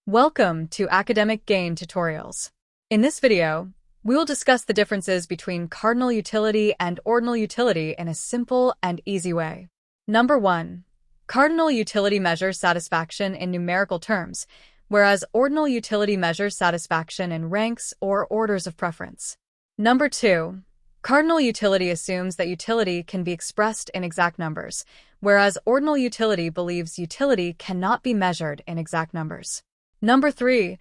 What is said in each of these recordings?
Welcome to Academic Gain Tutorials. In this video, we will discuss the differences between cardinal utility and ordinal utility in a simple and easy way. Number 1. Cardinal utility measures satisfaction in numerical terms, whereas ordinal utility measures satisfaction in ranks or orders of preference. Number 2. Cardinal utility assumes that utility can be expressed in exact numbers, whereas ordinal utility believes utility cannot be measured in exact numbers. Number 3.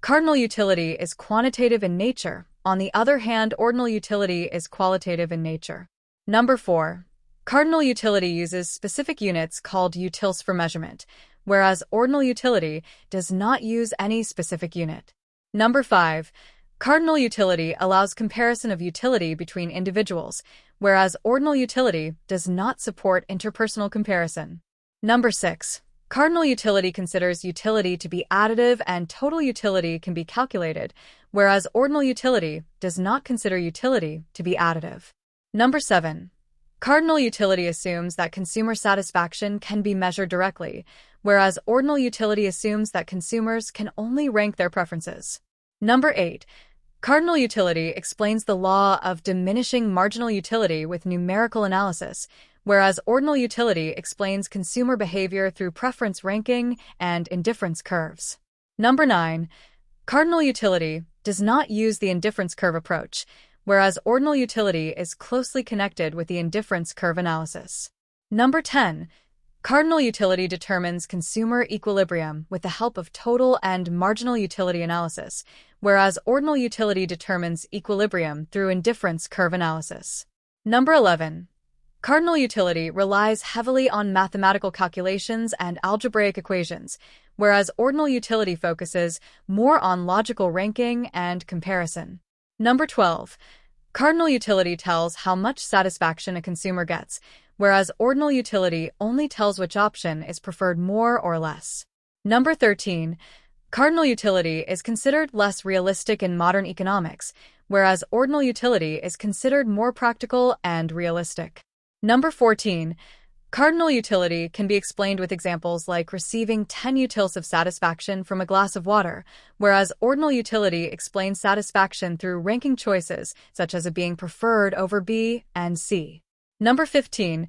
Cardinal utility is quantitative in nature. On the other hand, ordinal utility is qualitative in nature. Number 4. Cardinal utility uses specific units called utils for measurement, whereas ordinal utility does not use any specific unit. Number 5. Cardinal utility allows comparison of utility between individuals, whereas ordinal utility does not support interpersonal comparison. Number 6. Cardinal utility considers utility to be additive and total utility can be calculated, whereas ordinal utility does not consider utility to be additive. Number 7. Cardinal utility assumes that consumer satisfaction can be measured directly, whereas ordinal utility assumes that consumers can only rank their preferences. Number 8. Cardinal utility explains the law of diminishing marginal utility with numerical analysis, whereas ordinal utility explains consumer behavior through preference ranking and indifference curves. Number 9. Cardinal utility does not use the indifference curve approach, whereas ordinal utility is closely connected with the indifference curve analysis. Number 10. Cardinal utility determines consumer equilibrium with the help of total and marginal utility analysis, whereas ordinal utility determines equilibrium through indifference curve analysis. Number 11. Cardinal utility relies heavily on mathematical calculations and algebraic equations, whereas ordinal utility focuses more on logical ranking and comparison. Number 12. Cardinal utility tells how much satisfaction a consumer gets, whereas ordinal utility only tells which option is preferred more or less. Number 13. Cardinal utility is considered less realistic in modern economics, whereas ordinal utility is considered more practical and realistic. Number 14. Cardinal utility can be explained with examples like receiving 10 utils of satisfaction from a glass of water, whereas ordinal utility explains satisfaction through ranking choices, such as it being preferred over B and C. Number 15.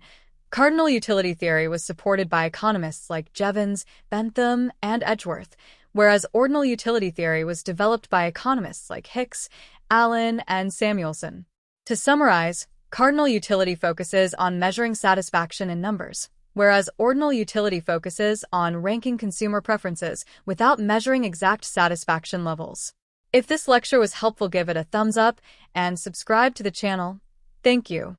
Cardinal utility theory was supported by economists like Jevons, Bentham, and Edgeworth, whereas ordinal utility theory was developed by economists like Hicks, Allen, and Samuelson. To summarize, cardinal utility focuses on measuring satisfaction in numbers, whereas ordinal utility focuses on ranking consumer preferences without measuring exact satisfaction levels. If this lecture was helpful, give it a thumbs up and subscribe to the channel. Thank you.